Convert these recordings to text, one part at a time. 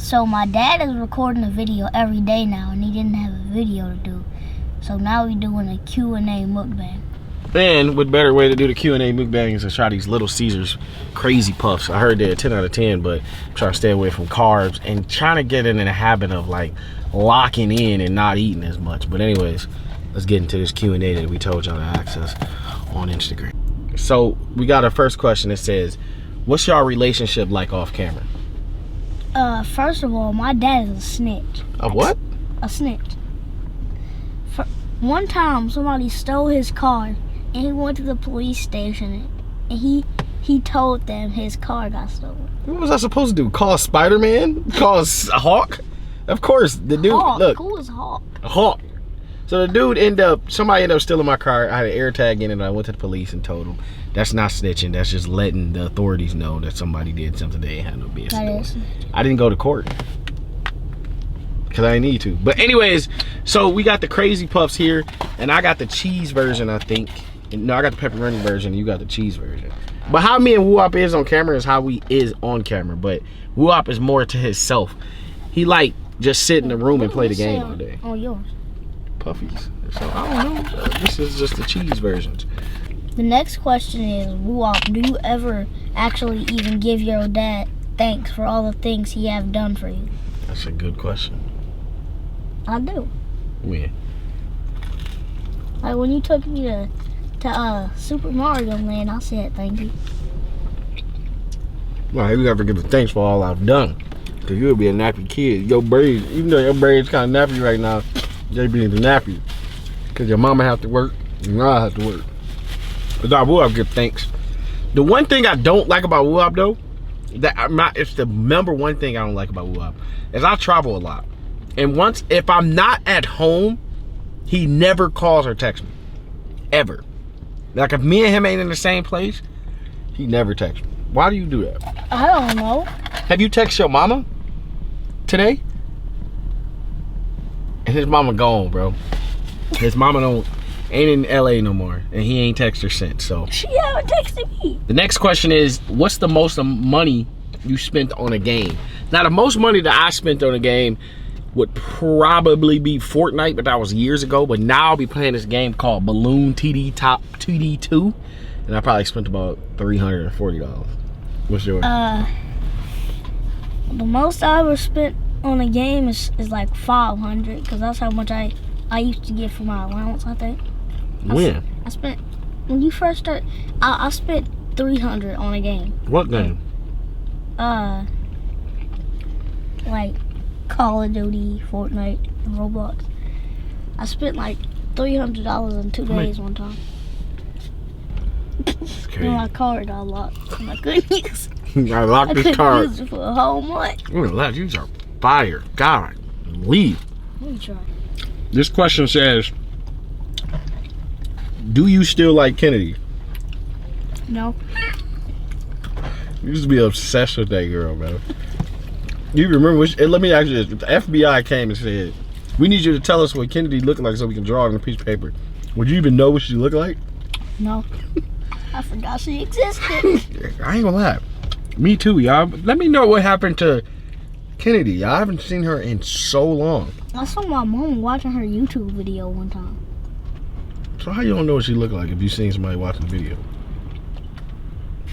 So my dad is recording a video every day now, and he didn't have a video to do. So now we're doing a Q&A mukbang. And what better way to do the Q&A mukbang is to try these Little Caesars crazy puffs. I heard they're 10 out of 10, but I'm trying to stay away from carbs and trying to get in the habit of like locking in and not eating as much. But anyways, let's get into this Q&A that we told y'all to access on Instagram. So we got our first question that says, what's y'all relationship like off camera? First of all, my dad is a snitch. A what? A snitch. One time, somebody stole his car, and he went to the police station, and he told them his car got stolen. What was I supposed to do? Call Spider-Man? Call a Hawk? Of course, the dude. Hawk. Look, Who is Hawk? A Hawk. So the dude somebody ended up stealing my car. I had an air tag in it, and I went to the police and told them. That's not snitching. That's just letting the authorities know that somebody did something they ain't had no business doing. I didn't go to court because I didn't need to. But anyways, so we got the crazy puffs here, and I got the cheese version, I think. No, I got the pepperoni version, and you got the cheese version. But how me and WooWop is on camera is how we is on camera. But WooWop is more to himself. He like just sit in the room and play the game all day. Oh, yours. Puffies. So I don't know. This is just the cheese versions. The next question is, WooWop, do you ever actually even give your dad thanks for all the things he have done for you? That's a good question. I do. Yeah. Like when you took me to Super Mario Land, I said thank you. Well, you gotta give a thanks for all I've done. Cause you'll be a nappy kid. Your braids, even though your braids kind of nappy right now, they be the nappy. Cause your mama have to work, and I have to work. But I will give thanks. The one thing I don't like about WooWop though, it's the number one thing I don't like about WooWop, is I travel a lot. And if I'm not at home, he never calls or texts me. Ever. Like if me and him ain't in the same place, he never texts me. Why do you do that? I don't know. Have you texted your mama today? And his mama gone, bro. His mama ain't in LA no more, and he ain't texted her since. So she haven't texted me. The next question is, what's the most money you spent on a game? Now the most money that I spent on a game would probably be Fortnite, but that was years ago. But now I'll be playing this game called Balloon TD Top 2D2, and I probably spent about $340. What's yours? The most I ever spent on a game is like $500, because that's how much I used to get for my allowance, I think. When? I spent, when you first started, I spent $300 on a game. What game? Like Call of Duty, Fortnite, and Roblox. I spent like $300 in 2 days one time. That's crazy. My card I locked, and I couldn't use it. I locked this card. I couldn't use it for a whole month. You are fire. God, leave. Let me try. This question says, do you still like Kennedy? No. You used to be obsessed with that girl, bro. You remember let me ask you this. The FBI came and said, we need you to tell us what Kennedy looked like so we can draw it on a piece of paper. Would you even know what she looked like? No. I forgot she existed. I ain't gonna lie. Me too, y'all. Let me know what happened to Kennedy. I haven't seen her in so long. I saw my mom watching her YouTube video one time. So how you don't know what she looked like if you seen somebody watching the video?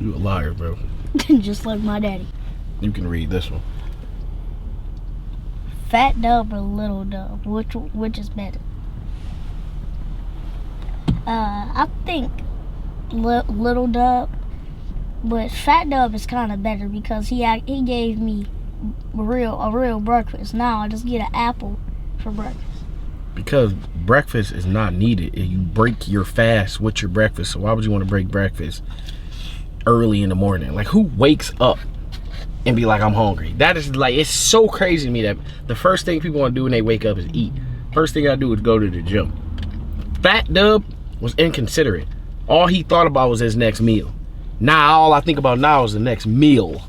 You a liar, bro. Just like my daddy. You can read this one. Fat dub or little dub? Which is better? I think little dub, but fat dub is kind of better because he gave me a real breakfast. Now I just get an apple for breakfast. Because breakfast is not needed. You break your fast with your breakfast. So why would you want to break breakfast early in the morning? Like, who wakes up and be like, I'm hungry? That is like, it's so crazy to me that the first thing people want to do when they wake up is eat. First thing I do is go to the gym. Fat Dub was inconsiderate. All he thought about was his next meal. Now all I think about now is the next meal.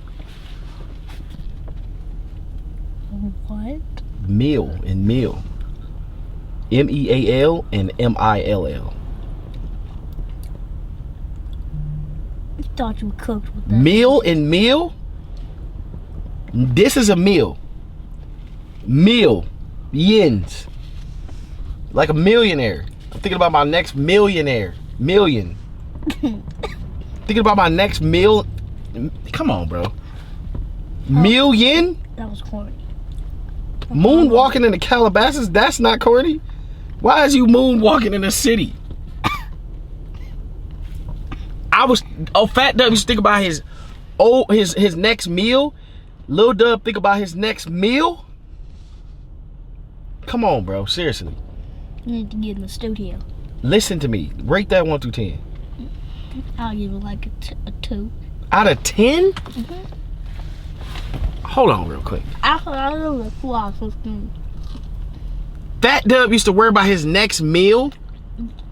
What? Meal and meal. M-E-A-L and M-I-L-L. You thought you cooked with that. Meal and meal? This is a meal. Millions. Like a millionaire. I'm thinking about my next millionaire. Million. Thinking about my next meal. Come on, bro. Million? That was corny. Moonwalking in the Calabasas? That's not corny. Why is you moonwalking in the city? Fat Dub used to think about his next meal. Lil Dub think about his next meal. Come on, bro. Seriously. You need to get in the studio. Listen to me. Rate that 1 through 10. I'll give it like a 2. Out of 10? Hold on real quick. I don't know what Fat Dub used to worry about his next meal.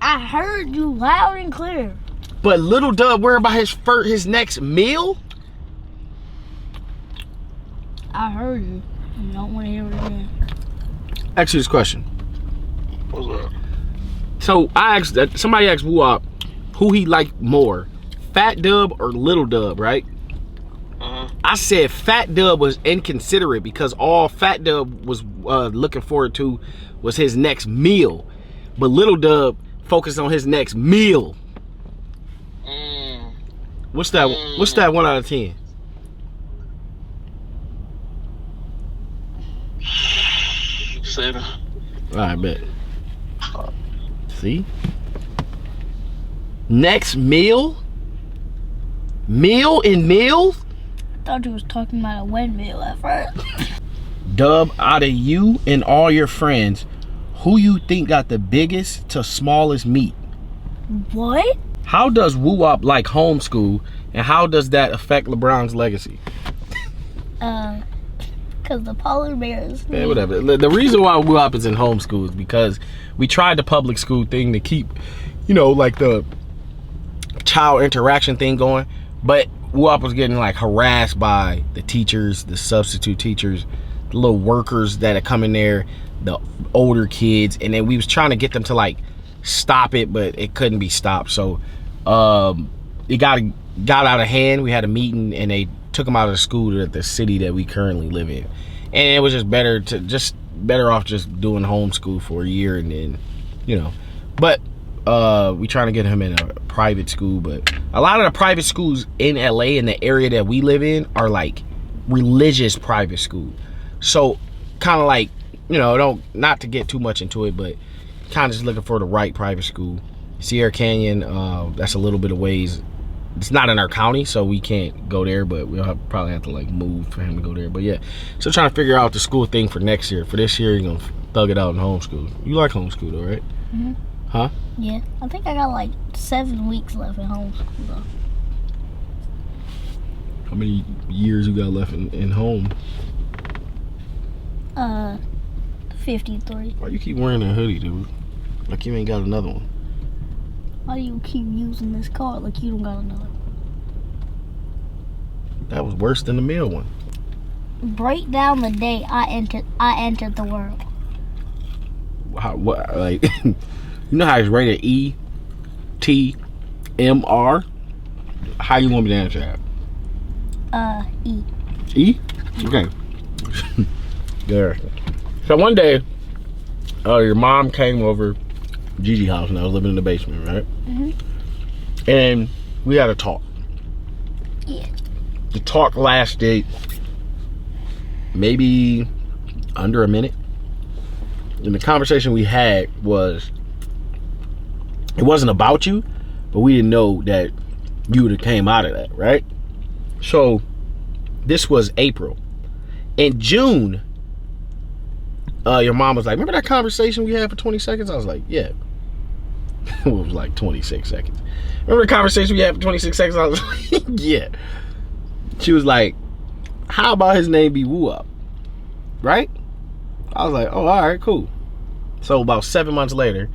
I heard you loud and clear. But Little Dub worry about his next meal? I heard you. I don't want to hear it again. Ask you this question. What's up? So somebody asked WooWop who he liked more, Fat Dub or Little Dub, right? I said Fat Dub was inconsiderate because all Fat Dub was looking forward to was his next meal, but Little Dub focused on his next meal. What's that? What's that 1 out of 10? Seven. All right, bet. See? Next meal? Meal in meals? I thought you was talking about a windmill at first. Dub, out of you and all your friends, who you think got the biggest to smallest meat? What? How does WooWop like homeschool, and how does that affect LeBron's legacy? Cause the polar bears. Man, whatever. The reason why WooWop is in homeschool is because we tried the public school thing to keep, like the child interaction thing going, but WooWop was getting like harassed by the teachers, the substitute teachers, the little workers that had come in there, the older kids, and then we was trying to get them to like stop it, but it couldn't be stopped. So it got out of hand. We had a meeting and they took them out of the school to the city that we currently live in, and it was just better off just doing homeschool for a year, and then but we trying to get him in a private school. But a lot of the private schools in LA, in the area that we live in, are like religious private school. So kind of like, not to get too much into it, but kind of just looking for the right private school. Sierra Canyon, that's a little bit of ways. It's not in our county, so we can't go there, but we'll probably have to like move for him to go there. But yeah, so trying to figure out the school thing for next year. For this year, you're gonna thug it out in homeschool. You like homeschool though, right? Huh? Yeah, I think I got like 7 weeks left at homeschool though. How many years you got left in home? 53. Why you keep wearing that hoodie, dude? Like you ain't got another one. Why do you keep using this card like you don't got another? That was worse than the meal one. Break down the day I entered the world. What, like, you know how it's rated E, T, M, R? How you want me to answer that? E. E? Okay. Good. So one day, your mom came over Gigi's house, and I was living in the basement, right? And we had a talk. Yeah. The talk lasted maybe under a minute. And the conversation we had was, it wasn't about you, but we didn't know that you would have came out of that, right? So this was April. In June, your mom was like, remember that conversation we had for 20 seconds? I was like, yeah. It was like 26 seconds. Remember the conversation we had for 26 seconds? I was like, yeah. She was like, how about his name be WooWop? Right? I was like, oh, all right, cool. So about 7 months later,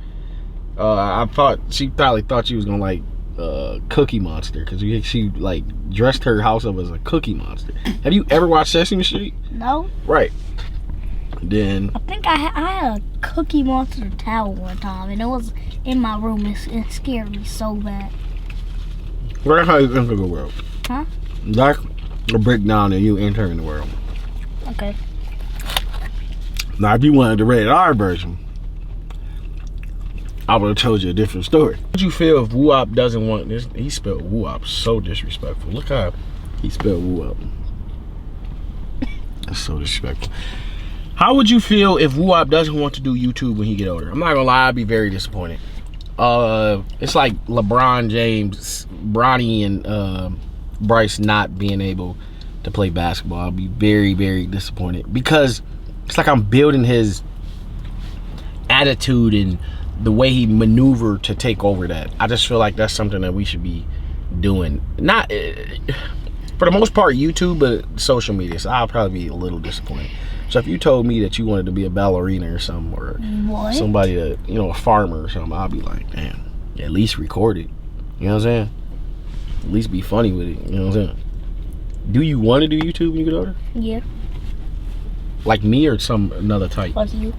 she probably thought she was gonna like Cookie Monster, because she like dressed her house up as a Cookie Monster. Have you ever watched Sesame Street? No. Right. Then I think I had a Cookie Monster towel one time, and it was in my room. It scared me so bad. That's how you enter the world. Huh? That's a breakdown of you entering the world. Okay. Now, if you wanted the rated R version, I would have told you a different story. How would you feel if WooWop doesn't want this? He spelled WooWop so disrespectful. Look how he spelled WooWop. That's so disrespectful. How would you feel if WooWop doesn't want to do YouTube when he get older? I'm not gonna lie, I'd be very disappointed. It's like LeBron James, Bronny, and Bryce not being able to play basketball. I'll be very, very disappointed because it's like I'm building his attitude and the way he maneuvered to take over that. I just feel like that's something that we should be doing. Not for the most part YouTube, but social media. So I'll probably be a little disappointed. So if you told me that you wanted to be a ballerina or something, or what? somebody that, you know, a farmer or something, I'll be like, damn, at least record it. You know what I'm saying? At least be funny with it. You know what I'm saying? Do you want to do YouTube when you get older? Yeah. Like me or some another type? Like you.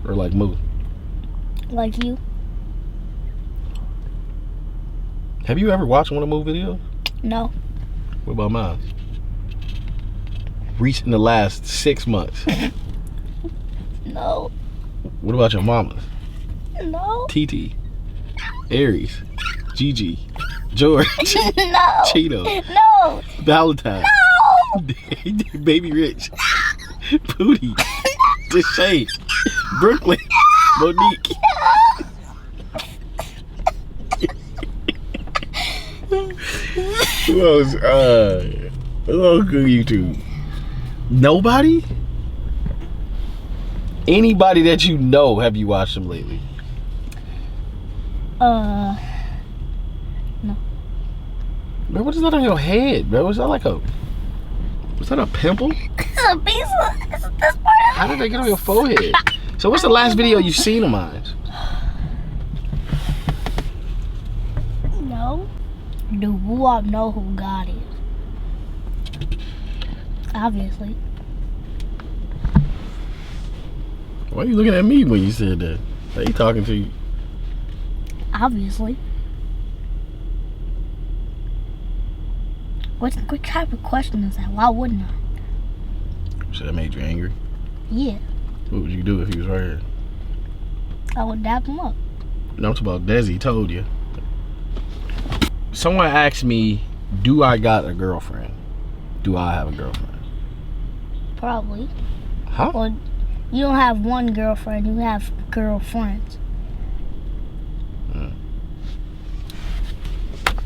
Or like Moo? Like you. Have you ever watched one of Moo videos? No. What about mine? In the last 6 months. No. What about your mama's? No. TT, Aries, Gigi, George, No. Cheeto, No. Valentine, No. Baby Rich, Pootie, Deshae, Brooklyn, Monique. Who else? Who else on YouTube? Nobody? Anybody that you know, have you watched them lately? No. Bro, what is that on your head, bro? Was that like a... Was that a pimple? It's a piece of this part. How did they get on your forehead? So what's the last video you've seen of mine? No. Do WooWop know who God is? Obviously. Why are you looking at me when you said that? Are you talking to you? Obviously. What type of question is that? Why wouldn't I? So that made you angry? Yeah. What would you do if he was right here? I would dap him up. No, I'm talking about Desi told you. Someone asked me, do I got a girlfriend? Do I have a girlfriend? Probably. Huh? Or you don't have one girlfriend, you have girlfriends.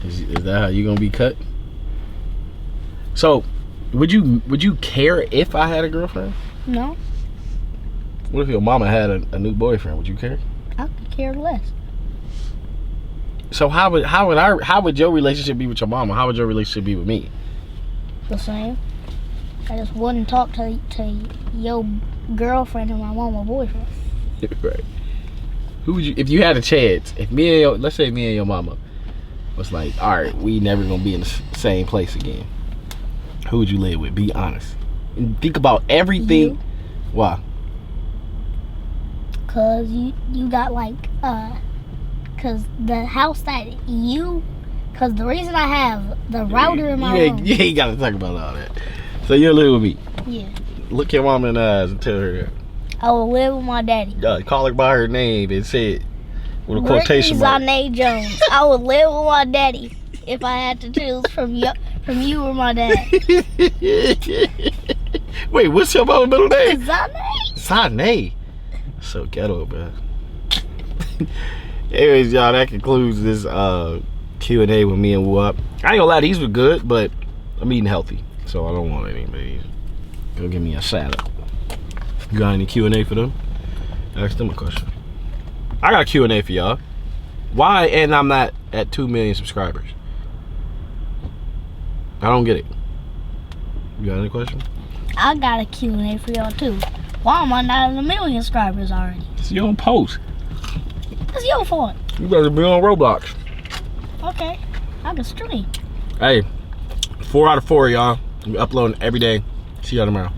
Is that how you gonna be cut? So, would you care if I had a girlfriend? No, What if your mama had a new boyfriend? Would you care? I could care less. So how would your relationship be with your mama? How would your relationship be with me? The same. I just wouldn't talk to your girlfriend and my mama boyfriend. Right. Who would you, if you had a chance, if me and your, let's say me and your mama was like, all right, we never gonna be in the same place again, who would you live with? Be honest. And think about everything. You. Why? Cause you got like cause the house that cause the reason I have the router in my room. You ain't gotta talk about all that. So you'll live with me. Yeah. Look your mama in the eyes and tell her that. I will live with my daddy. Call her by her name and say it with a quotation mark. Zane Jones. I would live with my daddy if I had to choose from you or my dad. Wait, what's your mama's middle name? Zane. So ghetto, man. Anyways, y'all, that concludes this Q&A with me and WooWop. I ain't gonna lie, these were good, but I'm eating healthy, so I don't want any of these. Go give me a salad. You got any Q&A for them? Ask them a question. I got a Q&A for y'all. Why and I'm not at 2 million subscribers? I don't get it. You got any question? I got a Q&A for y'all too. Why am I not at 1 million subscribers already? It's your own post. It's your fault. You better be on Roblox. Okay, I can stream. Hey, 4 out of 4, y'all. I'm uploading every day. See y'all tomorrow.